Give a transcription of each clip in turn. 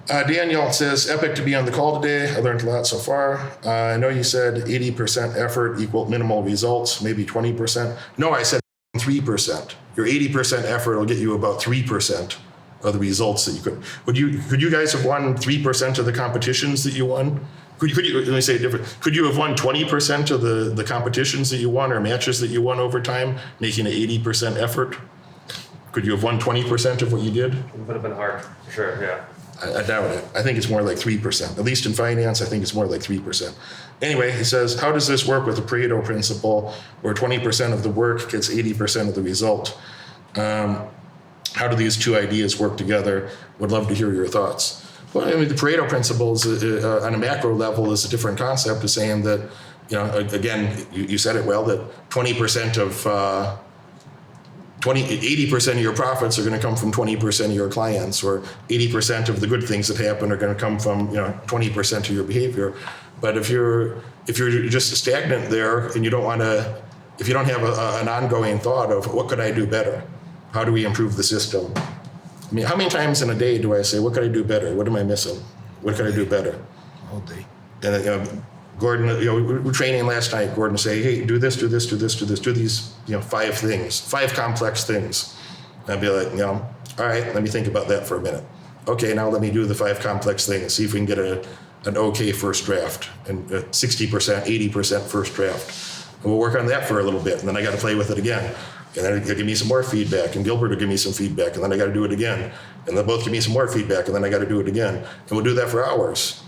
Daniel says, epic to be on the call today. I learned a lot so far. I know you said 80% effort equal minimal results, maybe 20%. No, I said 3%. Your 80% effort will get you about 3% of the results that you could. Could you guys have won 3% of the competitions that you won? Could you, let me say it different. Could you have won 20% of the competitions that you won or matches that you won over time, making an 80% effort? Could you have won 20% of what you did? It would have been hard, for sure, yeah. I doubt it. I think it's more like 3%. At least in finance, I think it's more like 3%. Anyway, he says, how does this work with the Pareto principle where 20% of the work gets 80% of the result? How do these two ideas work together? Would love to hear your thoughts. Well, I mean, the Pareto principle is, on a macro level is a different concept of saying that, again, you said it well, that 20% of 80% of your profits are going to come from 20% of your clients, or 80% of the good things that happen are going to come from 20% of your behavior. But if you're just stagnant there and you don't want to, if you don't have an ongoing thought of what could I do better, how do we improve the system? I mean, how many times in a day do I say, what could I do better? What am I missing? What could I do better? All day. And Gordon, we were training last night. Gordon say, hey, do this, do this, do this, do this, do these, 5 things, 5 complex things. And I'd be like, all right, let me think about that for a minute. Okay, now let me do the 5 complex things. See if we can get an okay first draft and 60%, 80% first draft. And we'll work on that for a little bit, and then I got to play with it again. And then he'll give me some more feedback, and Gilbert will give me some feedback, and then I got to do it again. And they'll both give me some more feedback, and then I got to do it again. And we'll do that for hours.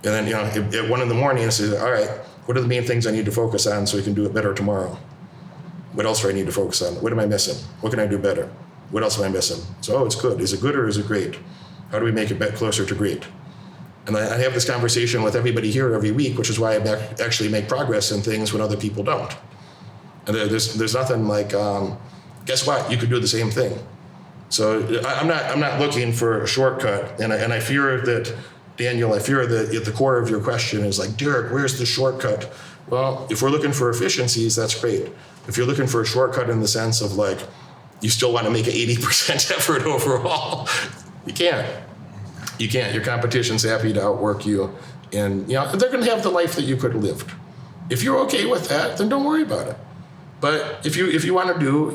And then, at 1 a.m, I say, all right, what are the main things I need to focus on so we can do it better tomorrow? What else do I need to focus on? What am I missing? What can I do better? What else am I missing? So, it's good. Is it good or is it great? How do we make it closer to great? And I have this conversation with everybody here every week, which is why I actually make progress in things when other people don't. And there's nothing like, guess what? You could do the same thing. So I'm not looking for a shortcut, and I fear that, Daniel, I fear that at the core of your question is like, Derek, where's the shortcut? Well, if we're looking for efficiencies, that's great. If you're looking for a shortcut in the sense of like, you still want to make an 80% effort overall, you can't. You can't. Your competition's happy to outwork you, and they're going to have the life that you could have lived. If you're okay with that, then don't worry about it. But if you want to do,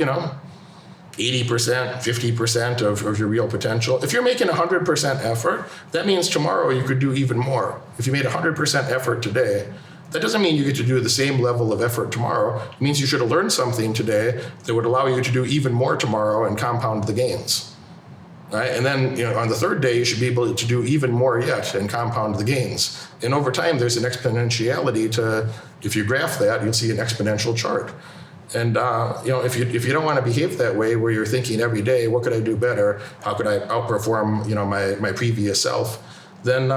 80%, 50% of your real potential, if you're making 100% effort, that means tomorrow you could do even more. If you made 100% effort today, that doesn't mean you get to do the same level of effort tomorrow. It means you should have learned something today that would allow you to do even more tomorrow and compound the gains. Right? And then, on the third day, you should be able to do even more yet and compound the gains. And over time, there's an exponentiality to, if you graph that, you'll see an exponential chart. And if you don't want to behave that way, where you're thinking every day, what could I do better? How could I outperform my previous self? Then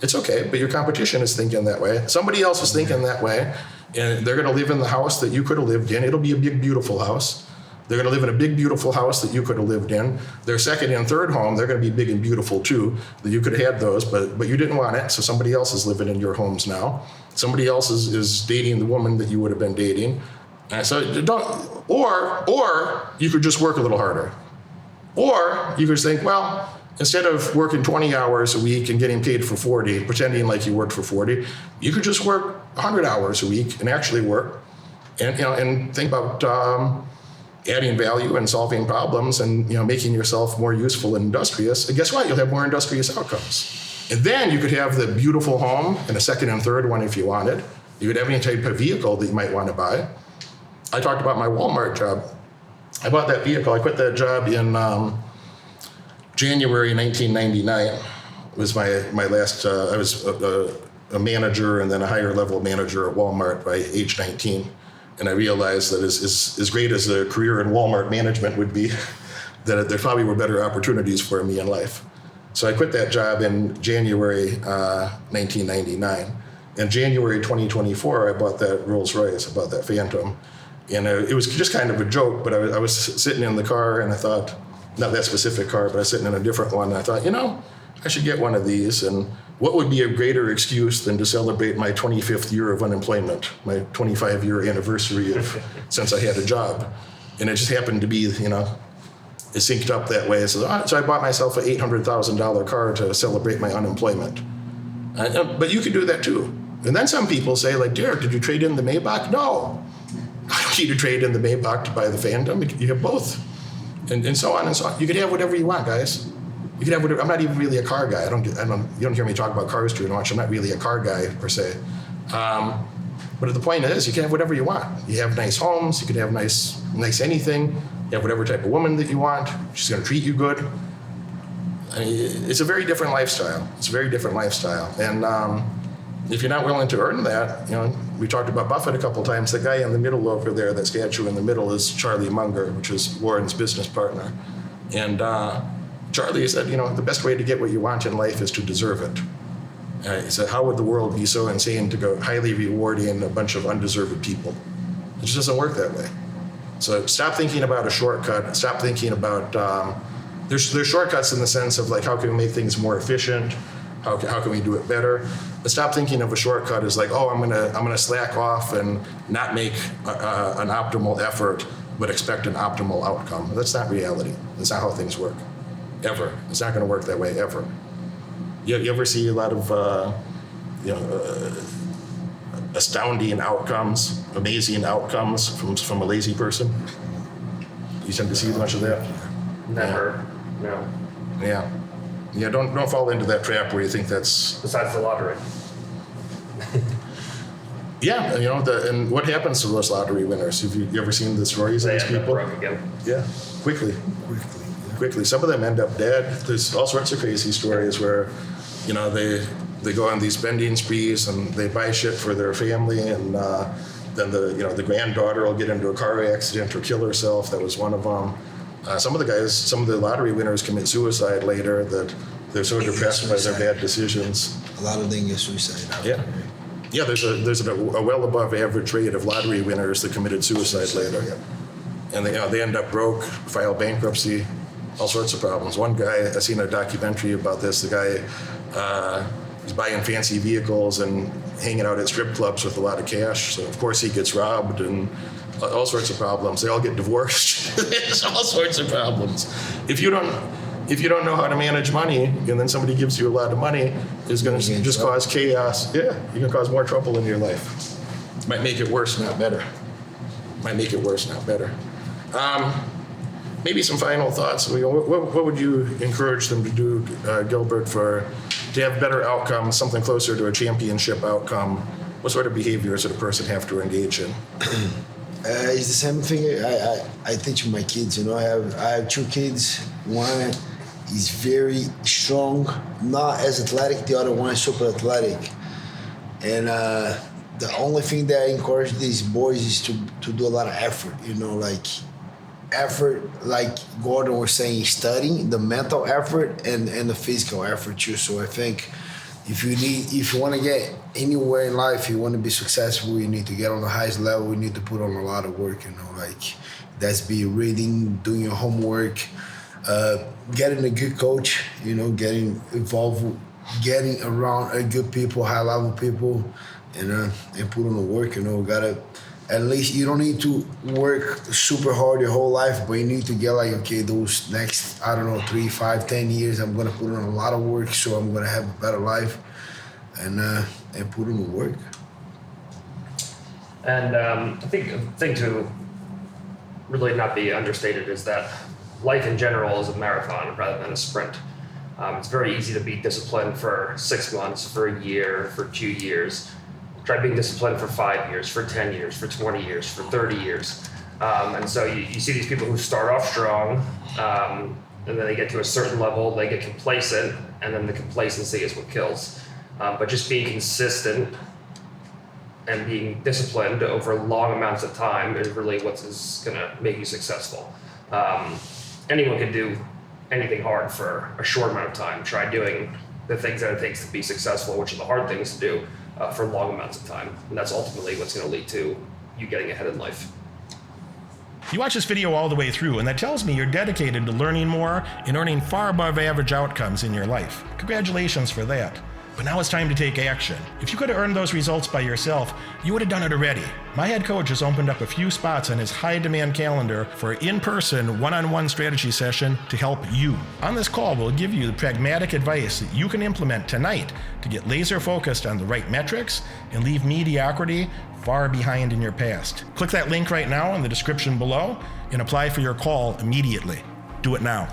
it's okay. But your competition is thinking that way. Somebody else is thinking that way, and they're going to live in the house that you could have lived in. It'll be a big, beautiful house. They're going to live in a big, beautiful house that you could have lived in. Their second and third home, they're going to be big and beautiful too. That you could have had those, but you didn't want it, so somebody else is living in your homes now. Somebody else is dating the woman that you would have been dating. So don't, or you could just work a little harder. Or you could think, well, instead of working 20 hours a week and getting paid for 40, pretending like you worked for 40, you could just work 100 hours a week and actually work, and think about adding value and solving problems and making yourself more useful and industrious. And guess what? You'll have more industrious outcomes. And then you could have the beautiful home and a second and third one if you wanted. You could have any type of vehicle that you might want to buy. I talked about my Walmart job. I bought that vehicle. I quit that job in January 1999. It was my last, I was a manager and then a higher level manager at Walmart by age 19. And I realized that as great as a career in Walmart management would be, that there probably were better opportunities for me in life. So I quit that job in January 1999. In January 2024, I bought that Rolls Royce, I bought that Phantom. And it was just kind of a joke, but I was sitting in the car and I thought, not that specific car, but I was sitting in a different one. And I thought, I should get one of these. And what would be a greater excuse than to celebrate my 25th year of unemployment, my 25-year anniversary of since I had a job. And it just happened to be, is synced up that way. It says, so I bought myself an $800,000 car to celebrate my unemployment. But you can do that too. And then some people say, like, Derek, did you trade in the Maybach? No. I don't need to trade in the Maybach to buy the Phantom. You have both. And so on and so on. You can have whatever you want, guys. You can have whatever. I'm not even really a car guy. You don't hear me talk about cars too much. I'm not really a car guy per se. But the point is, you can have whatever you want. You have nice homes. You can have nice anything. You have whatever type of woman that you want. She's going to treat you good. I mean, it's a very different lifestyle. It's a very different lifestyle. And if you're not willing to earn that, we talked about Buffett a couple of times. The guy in the middle over there, that statue in the middle, is Charlie Munger, which is Warren's business partner. And Charlie said, the best way to get what you want in life is to deserve it. He said, how would the world be so insane to go highly rewarding a bunch of undeserved people? It just doesn't work that way. So stop thinking about a shortcut. Stop thinking about, there's shortcuts in the sense of like, how can we make things more efficient? How can we do it better? But stop thinking of a shortcut as like, I'm gonna slack off and not make an optimal effort, but expect an optimal outcome. That's not reality. That's not how things work, ever. It's not gonna work that way, ever. You ever see a lot of, astounding outcomes, amazing outcomes from a lazy person? You tend to see much of that? Never, no. Yeah. Yeah, don't fall into that trap where you think that's... Besides the lottery. Yeah, and what happens to those lottery winners? Have you ever seen the stories of these people? Broke again. Yeah, quickly. Some of them end up dead. There's all sorts of crazy stories where, they go on these spending sprees and they buy shit for their family, and then the granddaughter will get into a car accident or kill herself. That was one of them. Some of the lottery winners commit suicide later, that they're so depressed by their bad decisions. A lot of them get suicide. Yeah. Yeah, there's a well above average rate of lottery winners that committed suicide later. Yeah. And they end up broke, file bankruptcy, all sorts of problems. One guy, I seen a documentary about this, the guy he's buying fancy vehicles and hanging out at strip clubs with a lot of cash. So of course he gets robbed and all sorts of problems. They all get divorced. There's all sorts of problems. If you don't know how to manage money, and then somebody gives you a lot of money, it's going to just cause chaos. Yeah, you can cause more trouble in your life. Might make it worse, not better. Maybe some final thoughts. What would you encourage them to do, Gilbert, to have better outcomes, something closer to a championship outcome? What sort of behaviors does a person have to engage in? It's the same thing I teach my kids. I have two kids. One is very strong, not as athletic. The other one is super athletic. And the only thing that I encourage these boys is to do a lot of effort. Effort, like Gordon was saying, studying, the mental effort and the physical effort too. So I think if you want to get anywhere in life, you want to be successful, you need to get on the highest level, you need to put on a lot of work, that's be reading, doing your homework, getting a good coach, getting involved, getting around good people, high level people, and put on the work, gotta, at least you don't need to work super hard your whole life, but you need to get those next, 3, 5, 10 years, I'm gonna put on a lot of work, so I'm gonna have a better life, and put in the work. And I think a thing to really not be understated is that life in general is a marathon rather than a sprint. It's very easy to be disciplined for 6 months, for a year, for 2 years. Try being disciplined for 5 years, for 10 years, for 20 years, for 30 years. And so you see these people who start off strong, and then they get to a certain level, they get complacent, and then the complacency is what kills. But just being consistent and being disciplined over long amounts of time is really what's going to make you successful. Anyone can do anything hard for a short amount of time. Try doing the things that it takes to be successful, which are the hard things to do, for long amounts of time. And that's ultimately what's going to lead to you getting ahead in life. You watch this video all the way through, and that tells me you're dedicated to learning more and earning far above average outcomes in your life. Congratulations for that. But now it's time to take action. If you could have earned those results by yourself, you would have done it already. My head coach has opened up a few spots on his high-demand calendar for an in-person, one-on-one strategy session to help you. On this call, we'll give you the pragmatic advice that you can implement tonight to get laser-focused on the right metrics and leave mediocrity far behind in your past. Click that link right now in the description below and apply for your call immediately. Do it now.